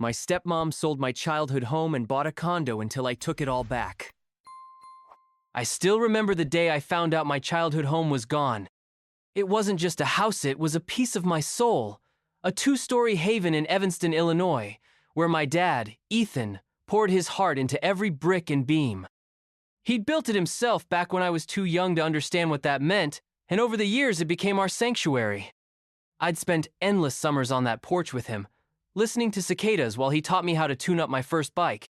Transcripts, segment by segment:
My stepmom sold my childhood home and bought a condo until I took it all back. I still remember the day I found out my childhood home was gone. It wasn't just a house, it was a piece of my soul. A 2-story haven in Evanston, Illinois, where my dad, Ethan, poured his heart into every brick and beam. He'd built it himself back when I was too young to understand what that meant, and over the years it became our sanctuary. I'd spent endless summers on that porch with him, listening to cicadas while he taught me how to tune up my first bike.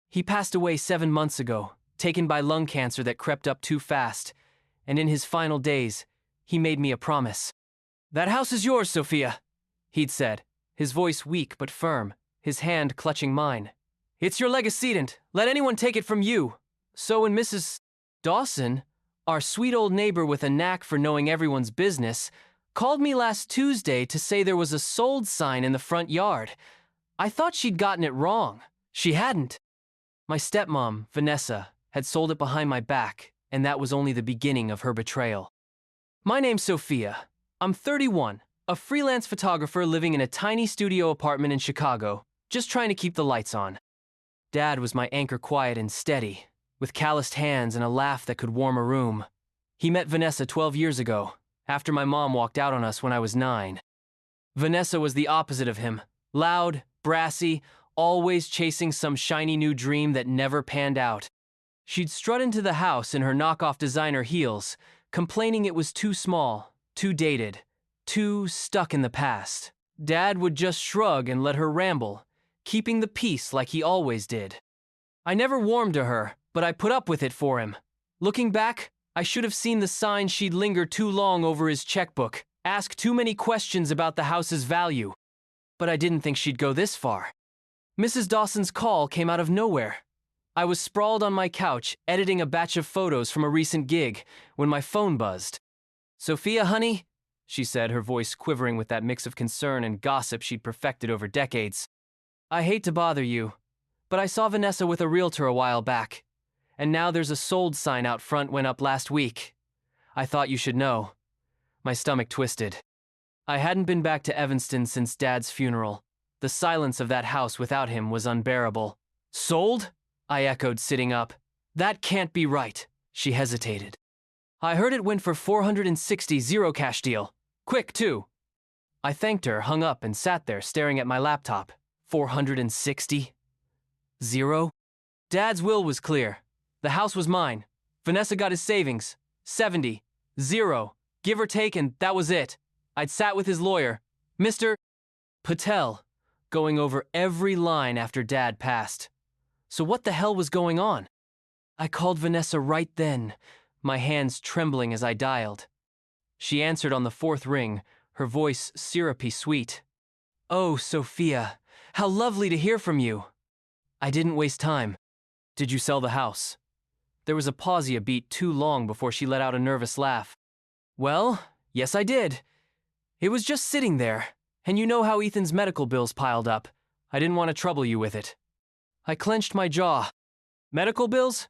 He passed away 7 months ago, taken by lung cancer that crept up too fast, and in his final days, he made me a promise. "That house is yours, Sophia," he'd said, his voice weak but firm, his hand clutching mine. "It's your legacy, let anyone take it from you." So when Mrs. Dawson, our sweet old neighbor with a knack for knowing everyone's business, called me last Tuesday to say there was a sold sign in the front yard, I thought she'd gotten it wrong. She hadn't. My stepmom, Vanessa, had sold it behind my back, and that was only the beginning of her betrayal. My name's Sophia. I'm 31, a freelance photographer living in a tiny studio apartment in Chicago, just trying to keep the lights on. Dad was my anchor, quiet and steady, with calloused hands and a laugh that could warm a room. He met Vanessa 12 years ago, after my mom walked out on us when I was 9. Vanessa was the opposite of him, loud, brassy, always chasing some shiny new dream that never panned out. She'd strut into the house in her knockoff designer heels, complaining it was too small, too dated, too stuck in the past. Dad would just shrug and let her ramble, keeping the peace like he always did. I never warmed to her, but I put up with it for him. Looking back, I should have seen the sign she'd linger too long over his checkbook, ask too many questions about the house's value. But I didn't think she'd go this far. Mrs. Dawson's call came out of nowhere. I was sprawled on my couch, editing a batch of photos from a recent gig, when my phone buzzed. "Sophia, honey," she said, her voice quivering with that mix of concern and gossip she'd perfected over decades. "I hate to bother you, but I saw Vanessa with a realtor a while back, and now there's a sold sign out front went up last week. I thought you should know." My stomach twisted. I hadn't been back to Evanston since Dad's funeral. The silence of that house without him was unbearable. "Sold?" I echoed, sitting up. "That can't be right." She hesitated. "I heard it went for $460, zero cash deal. Quick, too." I thanked her, hung up, and sat there staring at my laptop. 460? Zero? Dad's will was clear. The house was mine. Vanessa got his savings. 70. Zero. Give or take, and that was it. I'd sat with his lawyer, Mr. Patel, going over every line after Dad passed. So what the hell was going on? I called Vanessa right then, my hands trembling as I dialed. She answered on the 4th ring, her voice syrupy sweet. "Oh, Sophia, how lovely to hear from you." I didn't waste time. "Did you sell the house?" There was a pause a beat too long before she let out a nervous laugh. "Well, yes I did. It was just sitting there, and you know how Ethan's medical bills piled up. I didn't want to trouble you with it." I clenched my jaw. "Medical bills?"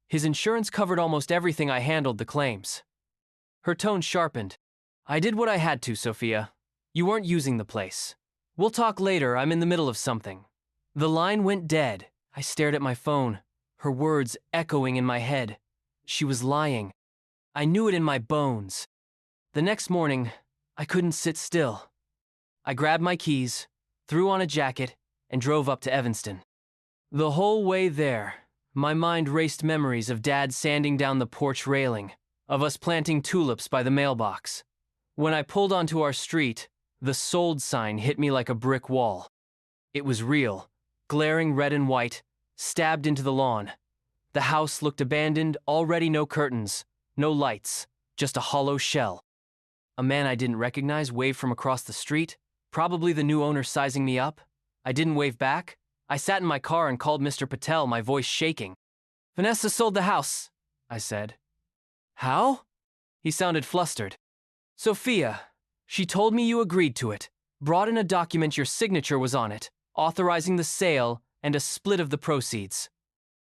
His insurance covered almost everything. I handled the claims. Her tone sharpened. "I did what I had to, Sophia. You weren't using the place. We'll talk later, I'm in the middle of something." The line went dead. I stared at my phone, her words echoing in my head. She was lying. I knew it in my bones. The next morning, I couldn't sit still. I grabbed my keys, threw on a jacket, and drove up to Evanston. The whole way there, my mind raced memories of Dad sanding down the porch railing, of us planting tulips by the mailbox. When I pulled onto our street, the sold sign hit me like a brick wall. It was real, glaring red and white, stabbed into the lawn. The house looked abandoned, already no curtains, no lights, just a hollow shell. A man I didn't recognize waved from across the street, probably the new owner sizing me up. I didn't wave back. I sat in my car and called Mr. Patel, my voice shaking. "Vanessa sold the house," I said. "How?" He sounded flustered. "Sophia, she told me you agreed to it, brought in a document your signature was on it, authorizing the sale and a split of the proceeds."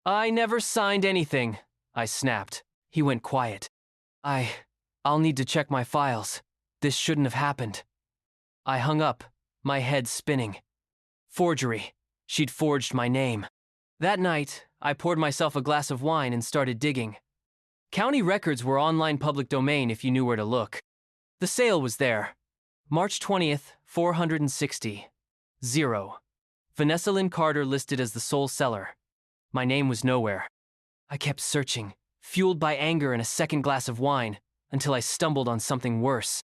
"I never signed anything," I snapped. He went quiet. I'll need to check my files. This shouldn't have happened." I hung up, my head spinning. Forgery. She'd forged my name. That night, I poured myself a glass of wine and started digging. County records were online public domain if you knew where to look. The sale was there. March 20th, 460. 0. Vanessa Lynn Carter listed as the sole seller. My name was nowhere. I kept searching, fueled by anger and a second glass of wine, until I stumbled on something worse.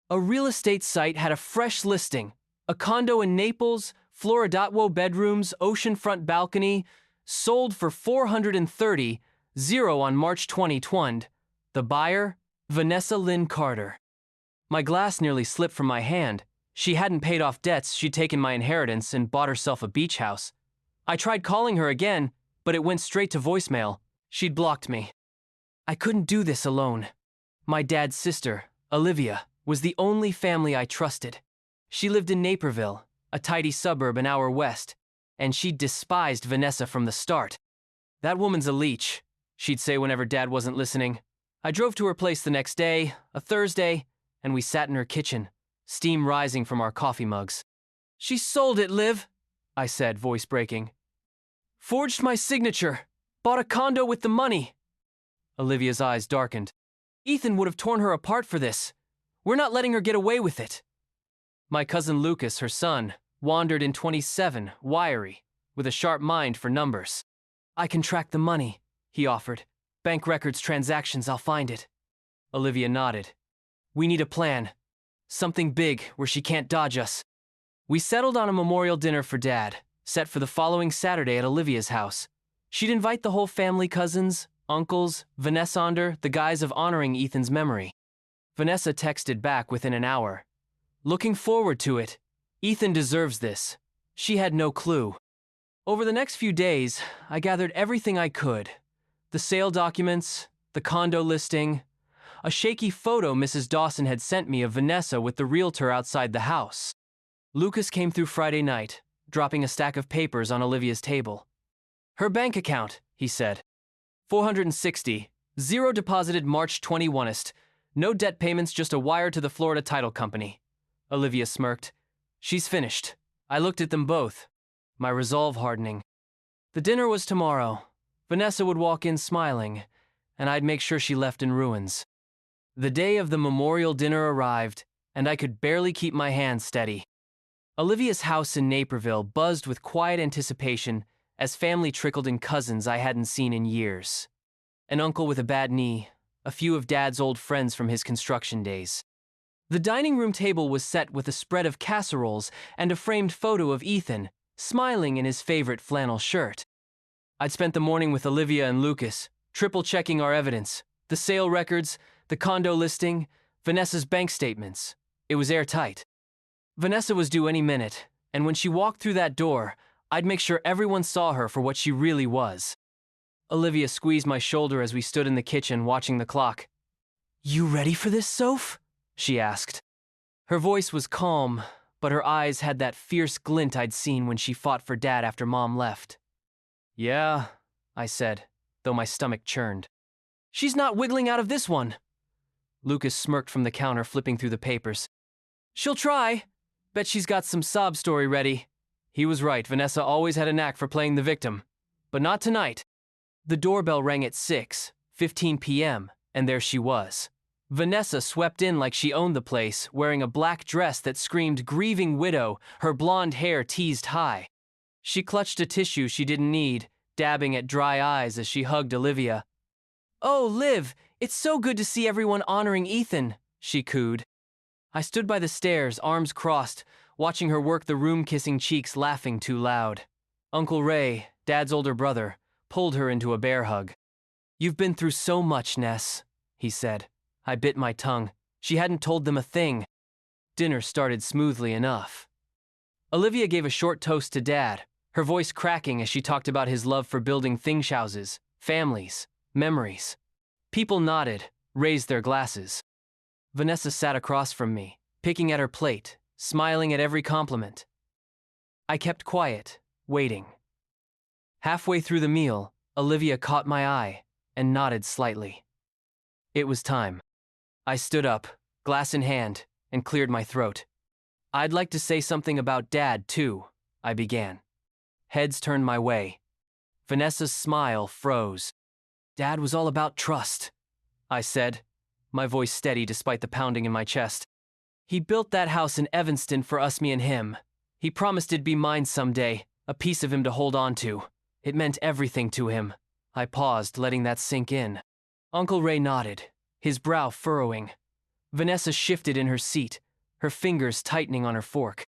A real estate site had a fresh listing. A condo in Naples, Floridotwo bedrooms, oceanfront balcony, sold for 430, 0 on March 2020. The buyer, Vanessa Lynn Carter. My glass nearly slipped from my hand. She hadn't paid off debts, she'd taken my inheritance and bought herself a beach house. I tried calling her again, but it went straight to voicemail. She'd blocked me. I couldn't do this alone. My dad's sister, Olivia, was the only family I trusted. She lived in Naperville, a tidy suburb an hour west, and she despised Vanessa from the start. That woman's a leech, she'd say whenever Dad wasn't listening. I drove to her place the next day, a Thursday, and we sat in her kitchen, steam rising from our coffee mugs. "She sold it, Liv," I said, voice breaking. "Forged my signature. Bought a condo with the money." Olivia's eyes darkened. "Ethan would have torn her apart for this. We're not letting her get away with it." My cousin Lucas, her son, wandered in 27, wiry, with a sharp mind for numbers. "I can track the money," he offered. "Bank records, transactions, I'll find it." Olivia nodded. "We need a plan. Something big where she can't dodge us." We settled on a memorial dinner for Dad, set for the following Saturday at Olivia's house. She'd invite the whole family, cousins, uncles, Vanessa under the guise of honoring Ethan's memory. Vanessa texted back within an hour. "Looking forward to it. Ethan deserves this." She had no clue. Over the next few days, I gathered everything I could. The sale documents, the condo listing, a shaky photo Mrs. Dawson had sent me of Vanessa with the realtor outside the house. Lucas came through Friday night, dropping a stack of papers on Olivia's table. "Her bank account," he said. 460, 0 deposited March 21st. No debt payments, just a wire to the Florida title company. Olivia smirked. "She's finished." I looked at them both, my resolve hardening. The dinner was tomorrow. Vanessa would walk in smiling, and I'd make sure she left in ruins. The day of the memorial dinner arrived, and I could barely keep my hands steady. Olivia's house in Naperville buzzed with quiet anticipation as family trickled in, cousins I hadn't seen in years. An uncle with a bad knee, a few of Dad's old friends from his construction days. The dining room table was set with a spread of casseroles and a framed photo of Ethan, smiling in his favorite flannel shirt. I'd spent the morning with Olivia and Lucas, triple-checking our evidence, the sale records, the condo listing, Vanessa's bank statements. It was airtight. Vanessa was due any minute, and when she walked through that door, I'd make sure everyone saw her for what she really was. Olivia squeezed my shoulder as we stood in the kitchen watching the clock. "You ready for this, Soph?" she asked. Her voice was calm, but her eyes had that fierce glint I'd seen when she fought for Dad after Mom left. "Yeah," I said, though my stomach churned. "She's not wiggling out of this one." Lucas smirked from the counter, flipping through the papers. "She'll try. Bet she's got some sob story ready." He was right, Vanessa always had a knack for playing the victim. But not tonight. The doorbell rang at 6:15 p.m., and there she was. Vanessa swept in like she owned the place, wearing a black dress that screamed grieving widow, her blonde hair teased high. She clutched a tissue she didn't need, dabbing at dry eyes as she hugged Olivia. "Oh, Liv, it's so good to see everyone honoring Ethan," she cooed. I stood by the stairs, arms crossed, watching her work the room-kissing cheeks, laughing too loud. Uncle Ray, Dad's older brother, pulled her into a bear hug. "You've been through so much, Ness," he said. I bit my tongue. She hadn't told them a thing. Dinner started smoothly enough. Olivia gave a short toast to Dad, her voice cracking as she talked about his love for building thingshouses, families, memories. People nodded, raised their glasses. Vanessa sat across from me, picking at her plate, smiling at every compliment. I kept quiet, waiting. Halfway through the meal, Olivia caught my eye and nodded slightly. It was time. I stood up, glass in hand, and cleared my throat. "I'd like to say something about Dad, too," I began. Heads turned my way. Vanessa's smile froze. Dad was all about trust, I said, my voice steady despite the pounding in my chest. He built that house in Evanston for us, me and him. He promised it'd be mine someday, a piece of him to hold on to. It meant everything to him. I paused, letting that sink in. Uncle Ray nodded, his brow furrowing. Vanessa shifted in her seat, her fingers tightening on her fork.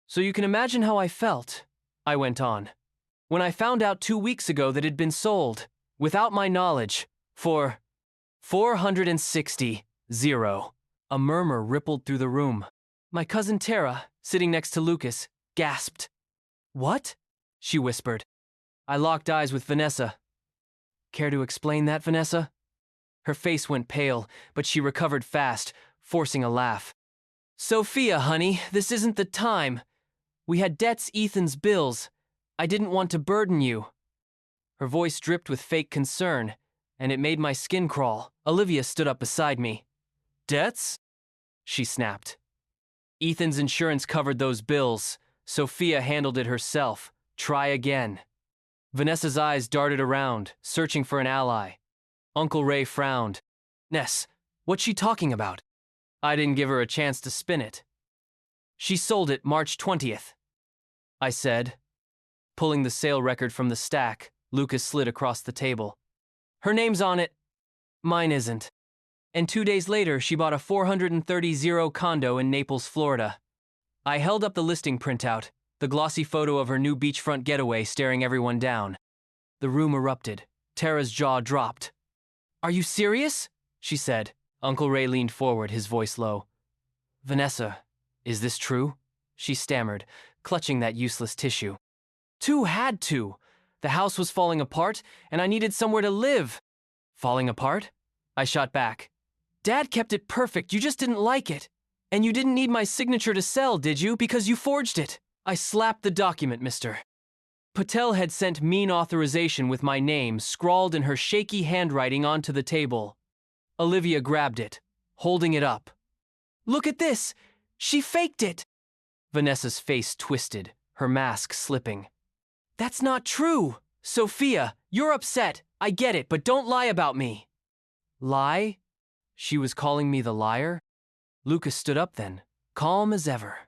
So you can imagine how I felt, I went on, when I found out 2 weeks ago that it'd been sold, without my knowledge, for $460. A murmur rippled through the room. My cousin Tara, sitting next to Lucas, gasped. What? She whispered. I locked eyes with Vanessa. Care to explain that, Vanessa? Her face went pale, but she recovered fast, forcing a laugh. Sophia, honey, this isn't the time. We had debts, Ethan's bills. I didn't want to burden you. Her voice dripped with fake concern, and it made my skin crawl. Olivia stood up beside me. Debts? She snapped. Ethan's insurance covered those bills. Sophia handled it herself. Try again. Vanessa's eyes darted around, searching for an ally. Uncle Ray frowned. Ness, what's she talking about? I didn't give her a chance to spin it. She sold it March 20th. I said. Pulling the sale record from the stack, Lucas slid across the table. Her name's on it. Mine isn't. And 2 days later, she bought a $430 condo in Naples, Florida. I held up the listing printout, the glossy photo of her new beachfront getaway staring everyone down. The room erupted. Tara's jaw dropped. Are you serious? She said. Uncle Ray leaned forward, his voice low. Vanessa, is this true? She stammered, clutching that useless tissue. Two had to. The house was falling apart, and I needed somewhere to live. Falling apart? I shot back. Dad kept it perfect, you just didn't like it. And you didn't need my signature to sell, did you? Because you forged it. I slapped the document, mister. Patel had sent mean authorization with my name scrawled in her shaky handwriting onto the table. Olivia grabbed it, holding it up. Look at this! She faked it! Vanessa's face twisted, her mask slipping. That's not true! Sophia, you're upset. I get it, but don't lie about me. Lie? She was calling me the liar? Lucas stood up then, calm as ever.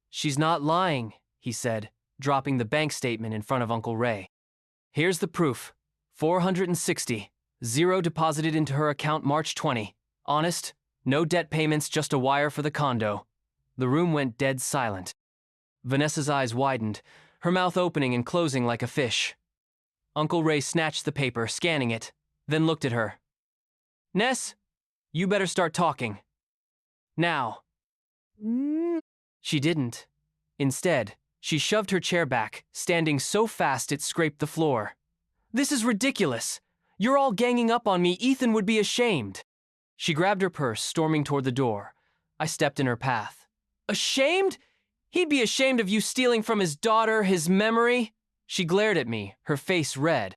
She's not lying, he said, dropping the bank statement in front of Uncle Ray. Here's the proof. $460. Zero deposited into her account March 20. Honest, no debt payments, just a wire for the condo. The room went dead silent. Vanessa's eyes widened, her mouth opening and closing like a fish. Uncle Ray snatched the paper, scanning it, then looked at her. Ness, you better start talking. Now. She didn't. Instead, she shoved her chair back, standing so fast it scraped the floor. This is ridiculous. You're all ganging up on me. Ethan would be ashamed. She grabbed her purse, storming toward the door. I stepped in her path. Ashamed? He'd be ashamed of you stealing from his daughter, his memory. She glared at me, her face red.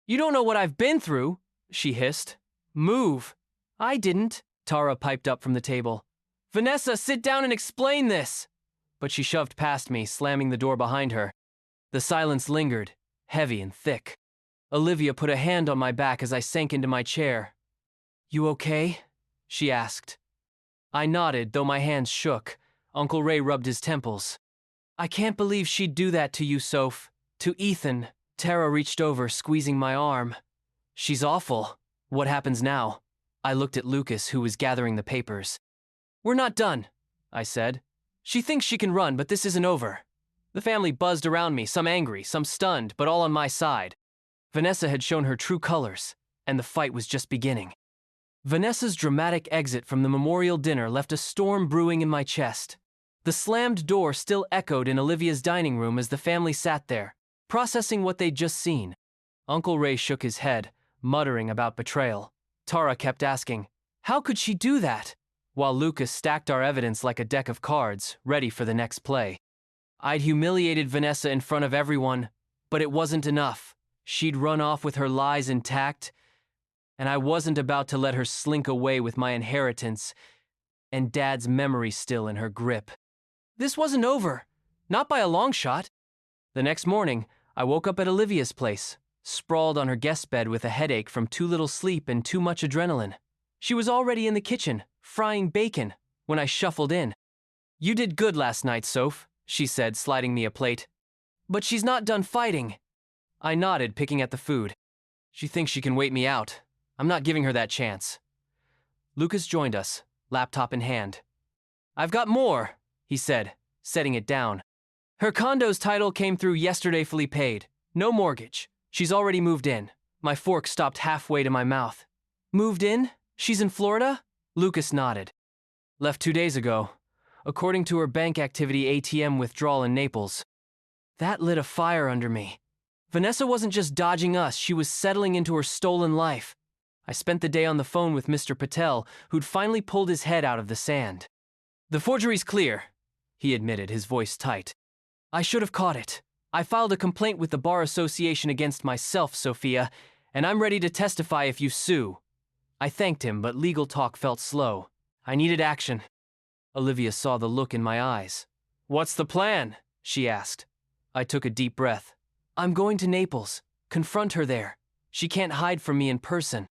You don't know what I've been through, she hissed. Move. I didn't, Tara piped up from the table. Vanessa, sit down and explain this. But she shoved past me, slamming the door behind her. The silence lingered, heavy and thick. Olivia put a hand on my back as I sank into my chair. You okay? She asked. I nodded, though my hands shook. Uncle Ray rubbed his temples. I can't believe she'd do that to you, Soph. To Ethan. Tara reached over, squeezing my arm. She's awful. What happens now? I looked at Lucas, who was gathering the papers. We're not done, I said. She thinks she can run, but this isn't over. The family buzzed around me, some angry, some stunned, but all on my side. Vanessa had shown her true colors, and the fight was just beginning. Vanessa's dramatic exit from the memorial dinner left a storm brewing in my chest. The slammed door still echoed in Olivia's dining room as the family sat there, processing what they'd just seen. Uncle Ray shook his head, muttering about betrayal. Tara kept asking, how could she do that? While Lucas stacked our evidence like a deck of cards, ready for the next play. I'd humiliated Vanessa in front of everyone, but it wasn't enough. She'd run off with her lies intact, and I wasn't about to let her slink away with my inheritance and Dad's memory still in her grip. This wasn't over, not by a long shot. The next morning, I woke up at Olivia's place, sprawled on her guest bed with a headache from too little sleep and too much adrenaline. She was already in the kitchen, frying bacon, when I shuffled in. "You did good last night, Soph," she said, sliding me a plate. "But she's not done fighting." I nodded, picking at the food. "She thinks she can wait me out. I'm not giving her that chance." Lucas joined us, laptop in hand. "I've got more," he said, setting it down. "Her condo's title came through yesterday, fully paid. No mortgage. She's already moved in." My fork stopped halfway to my mouth. "Moved in? She's in Florida?" Lucas nodded. "Left 2 days ago. According to her bank activity ATM withdrawal in Naples." That lit a fire under me. Vanessa wasn't just dodging us, she was settling into her stolen life. I spent the day on the phone with Mr. Patel, who'd finally pulled his head out of the sand. "The forgery's clear," he admitted, his voice tight. "I should have caught it. I filed a complaint with the Bar Association against myself, Sophia, and I'm ready to testify if you sue." I thanked him, but legal talk felt slow. I needed action. Olivia saw the look in my eyes. "What's the plan?" she asked. I took a deep breath. "I'm going to Naples. Confront her there. She can't hide from me in person."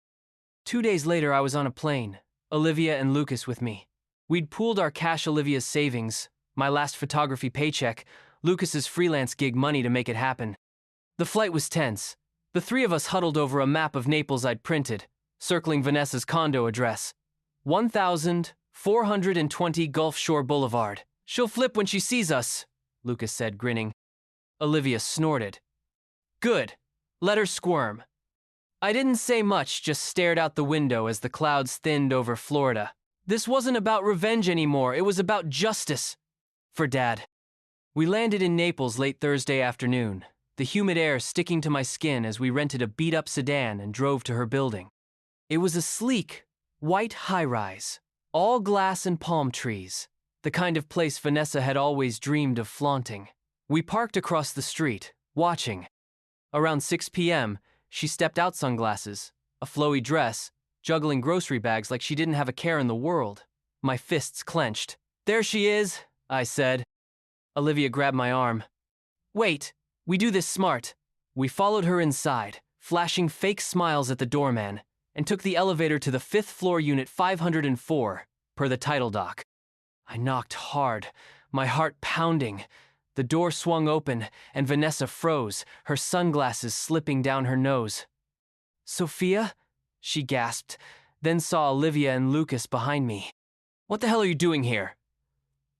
2 days later, I was on a plane, Olivia and Lucas with me. We'd pooled our cash, Olivia's savings, my last photography paycheck, Lucas's freelance gig money to make it happen. The flight was tense. The three of us huddled over a map of Naples I'd printed, circling Vanessa's condo address. 1420 Gulf Shore Boulevard. "She'll flip when she sees us," Lucas said, grinning. Olivia snorted. "Good. Let her squirm." I didn't say much, just stared out the window as the clouds thinned over Florida. This wasn't about revenge anymore, it was about justice. For Dad. We landed in Naples late Thursday afternoon, the humid air sticking to my skin as we rented a beat-up sedan and drove to her building. It was a sleek, white high-rise, all glass and palm trees, the kind of place Vanessa had always dreamed of flaunting. We parked across the street, watching. Around 6 p.m., she stepped out, sunglasses, a flowy dress, juggling grocery bags like she didn't have a care in the world. My fists clenched. "There she is," I said. Olivia grabbed my arm. "Wait, we do this smart." We followed her inside, flashing fake smiles at the doorman, and took the elevator to the 5th floor, unit 504, per the title doc. I knocked hard, my heart pounding. The door swung open, and Vanessa froze, her sunglasses slipping down her nose. "Sophia?" she gasped, then saw Olivia and Lucas behind me. "What the hell are you doing here?"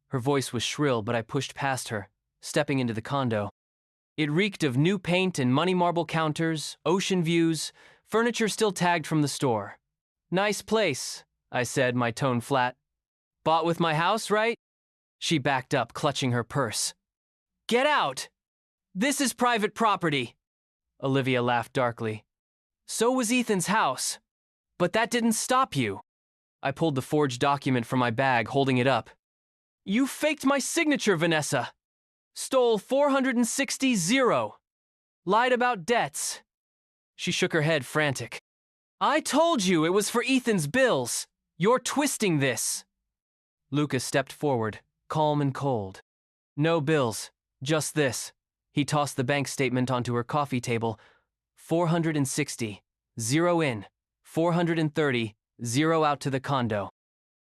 Her voice was shrill, but I pushed past her, stepping into the condo. It reeked of new paint and money marble counters, ocean views, furniture still tagged from the store. "Nice place," I said, my tone flat. "Bought with my house, right?" She backed up, clutching her purse. "Get out! This is private property." Olivia laughed darkly. "So was Ethan's house. But that didn't stop you." I pulled the forged document from my bag, holding it up. "You faked my signature, Vanessa. Stole 460. Lied about debts." She shook her head, frantic. "I told you it was for Ethan's bills. You're twisting this." Lucas stepped forward, calm and cold. "No bills. Just this." He tossed the bank statement onto her coffee table. 460, 0 in, 430, 0 out to the condo.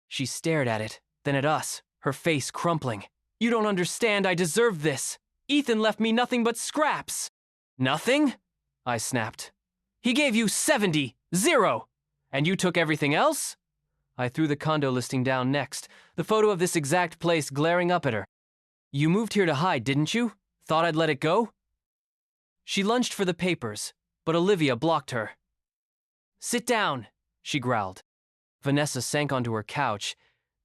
She stared at it, then at us, her face crumpling. "You don't understand, I deserve this. Ethan left me nothing but scraps." "Nothing?" I snapped. "He gave you 70, 0, and you took everything else?" I threw the condo listing down next, the photo of this exact place glaring up at her. "You moved here to hide, didn't you? Thought I'd let it go?" She lunged for the papers, but Olivia blocked her. "Sit down," she growled. Vanessa sank onto her couch,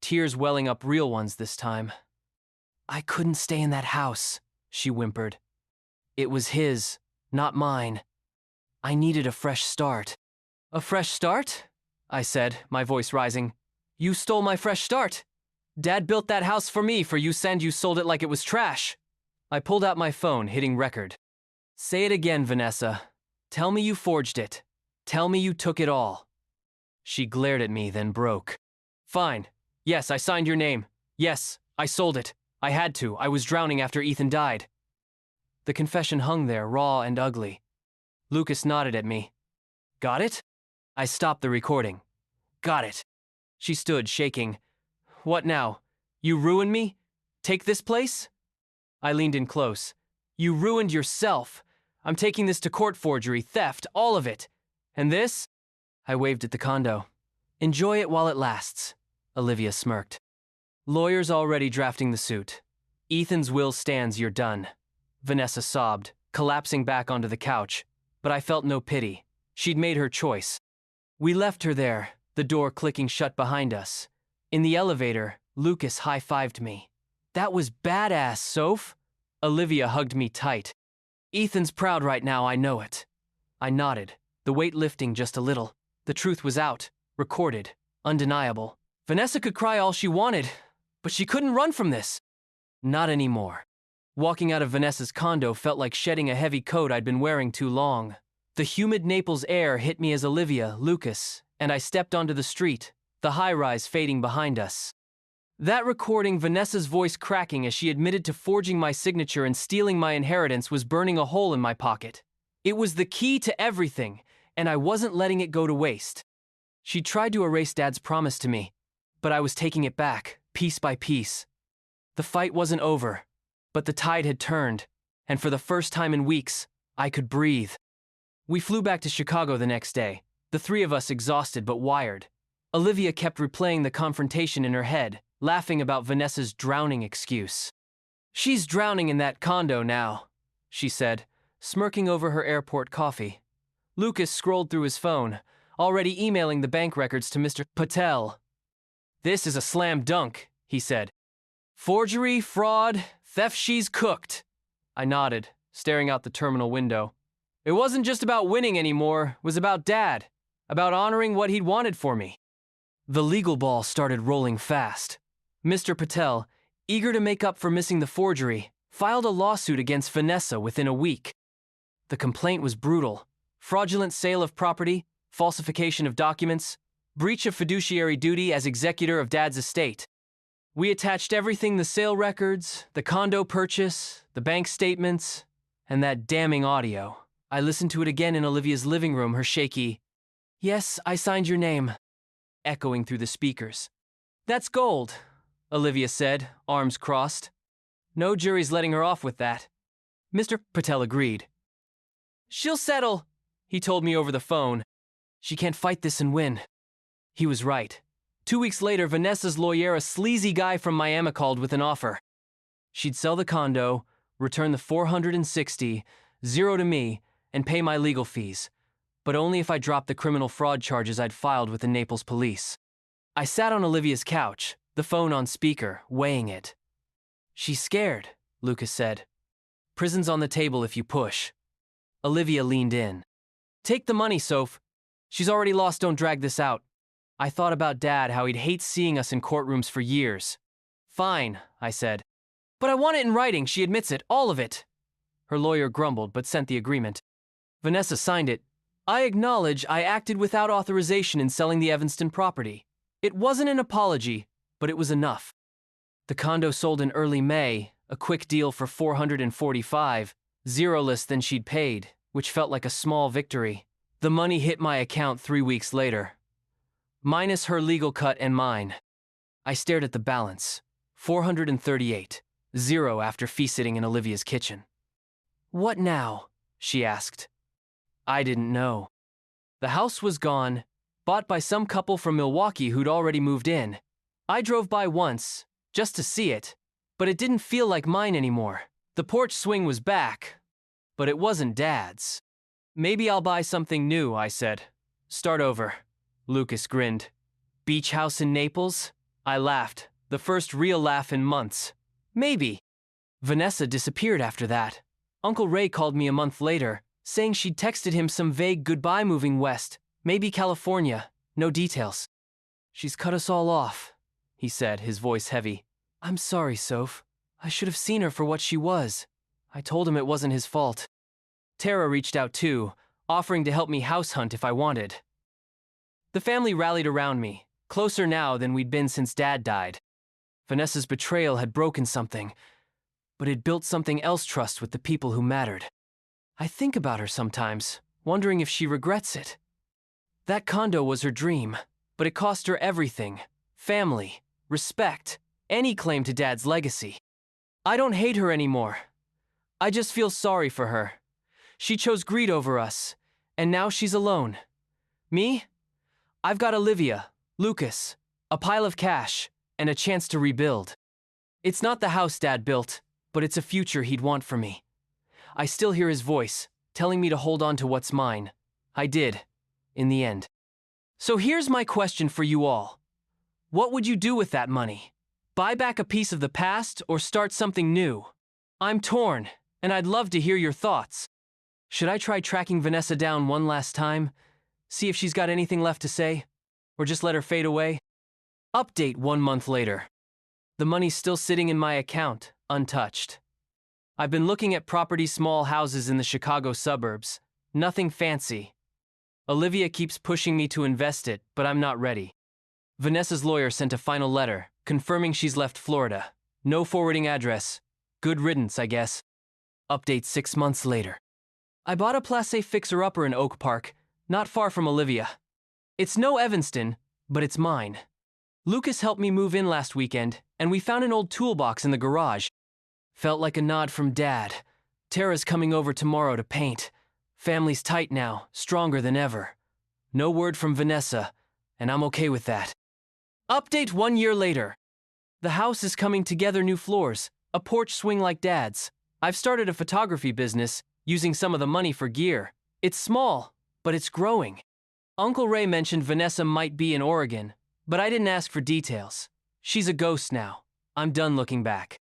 tears welling up, real ones this time. "I couldn't stay in that house," she whimpered. "It was his, not mine. I needed a fresh start." "A fresh start?" I said, my voice rising. "You stole my fresh start. Dad built that house for me, for you said you sold it like it was trash." I pulled out my phone, hitting record. "Say it again, Vanessa. Tell me you forged it. Tell me you took it all." She glared at me, then broke. "Fine. Yes, I signed your name. Yes, I sold it. I had to. I was drowning after Ethan died." The confession hung there, raw and ugly. Lucas nodded at me. Got it? I stopped the recording. Got it. She stood, shaking. What now? You ruined me? Take this place? I leaned in close. You ruined yourself. I'm taking this to court: forgery, theft, all of it. And this? I waved at the condo. Enjoy it while it lasts. Olivia smirked. Lawyers already drafting the suit. Ethan's will stands, you're done. Vanessa sobbed, collapsing back onto the couch. But I felt no pity. She'd made her choice. We left her there, the door clicking shut behind us. In the elevator, Lucas high-fived me. That was badass, Soph. Olivia hugged me tight. Ethan's proud right now, I know it. I nodded, the weight lifting just a little. The truth was out, recorded, undeniable. Vanessa could cry all she wanted, but she couldn't run from this. Not anymore. Walking out of Vanessa's condo felt like shedding a heavy coat I'd been wearing too long. The humid Naples air hit me as Olivia, Lucas, and I stepped onto the street, the high-rise fading behind us. That recording, Vanessa's voice cracking as she admitted to forging my signature and stealing my inheritance, was burning a hole in my pocket. It was the key to everything, and I wasn't letting it go to waste. She tried to erase Dad's promise to me, but I was taking it back, piece by piece. The fight wasn't over, but the tide had turned, and for the first time in weeks, I could breathe. We flew back to Chicago the next day, the three of us exhausted but wired. Olivia kept replaying the confrontation in her head, laughing about Vanessa's drowning excuse. She's drowning in that condo now, she said, smirking over her airport coffee. Lucas scrolled through his phone, already emailing the bank records to Mr. Patel. This is a slam dunk, he said. Forgery, fraud, theft, she's cooked. I nodded, staring out the terminal window. It wasn't just about winning anymore, it was about Dad, about honoring what he'd wanted for me. The legal ball started rolling fast. Mr. Patel, eager to make up for missing the forgery, filed a lawsuit against Vanessa within a week. The complaint was brutal. Fraudulent sale of property, falsification of documents, breach of fiduciary duty as executor of Dad's estate. We attached everything: the sale records, the condo purchase, the bank statements, and that damning audio. I listened to it again in Olivia's living room, her shaky, "Yes, I signed your name," echoing through the speakers. That's gold, Olivia said, arms crossed. No jury's letting her off with that. Mr. Patel agreed. She'll settle, he told me over the phone. She can't fight this and win. He was right. 2 weeks later, Vanessa's lawyer, a sleazy guy from Miami, called with an offer. She'd sell the condo, return the $460, zero to me, and pay my legal fees, but only if I dropped the criminal fraud charges I'd filed with the Naples police. I sat on Olivia's couch, the phone on speaker, weighing it. She's scared, Lucas said. Prison's on the table if you push. Olivia leaned in. Take the money, Soph. She's already lost, don't drag this out. I thought about Dad, how he'd hate seeing us in courtrooms for years. Fine, I said. But I want it in writing, she admits it, all of it. Her lawyer grumbled but sent the agreement. Vanessa signed it. I acknowledge I acted without authorization in selling the Evanston property. It wasn't an apology, but it was enough. The condo sold in early May, a quick deal for $445, zero less than she'd paid, which felt like a small victory. The money hit my account 3 weeks later, minus her legal cut and mine. I stared at the balance, $438, zero after fee-sitting in Olivia's kitchen. What now? She asked. I didn't know. The house was gone, bought by some couple from Milwaukee who'd already moved in. I drove by once, just to see it, but it didn't feel like mine anymore. The porch swing was back, but it wasn't Dad's. Maybe I'll buy something new, I said. Start over. Lucas grinned. Beach house in Naples? I laughed, the first real laugh in months. Maybe. Vanessa disappeared after that. Uncle Ray called me a month later, saying she'd texted him some vague goodbye moving west, maybe California, no details. She's cut us all off, he said, his voice heavy. I'm sorry, Soph. I should have seen her for what she was. I told him it wasn't his fault. Tara reached out too, offering to help me house hunt if I wanted. The family rallied around me, closer now than we'd been since Dad died. Vanessa's betrayal had broken something, but it built something else trust with the people who mattered. I think about her sometimes, wondering if she regrets it. That condo was her dream, but it cost her everything: family, respect, any claim to Dad's legacy. I don't hate her anymore. I just feel sorry for her. She chose greed over us, and now she's alone. Me? I've got Olivia, Lucas, a pile of cash, and a chance to rebuild. It's not the house Dad built, but it's a future he'd want for me. I still hear his voice, telling me to hold on to what's mine. I did, in the end. So here's my question for you all. What would you do with that money? Buy back a piece of the past or start something new? I'm torn, and I'd love to hear your thoughts. Should I try tracking Vanessa down one last time? See if she's got anything left to say? Or just let her fade away? Update 1 month later. The money's still sitting in my account, untouched. I've been looking at small houses in the Chicago suburbs. Nothing fancy. Olivia keeps pushing me to invest it, but I'm not ready. Vanessa's lawyer sent a final letter, confirming she's left Florida. No forwarding address. Good riddance, I guess. Update 6 months later. I bought a Place fixer-upper in Oak Park, not far from Olivia. It's no Evanston, but it's mine. Lucas helped me move in last weekend, and we found an old toolbox in the garage. Felt like a nod from Dad. Tara's coming over tomorrow to paint. Family's tight now, stronger than ever. No word from Vanessa, and I'm okay with that. Update 1 year later. The house is coming together, new floors, a porch swing like Dad's. I've started a photography business, using some of the money for gear. It's small, but it's growing. Uncle Ray mentioned Vanessa might be in Oregon, but I didn't ask for details. She's a ghost now. I'm done looking back.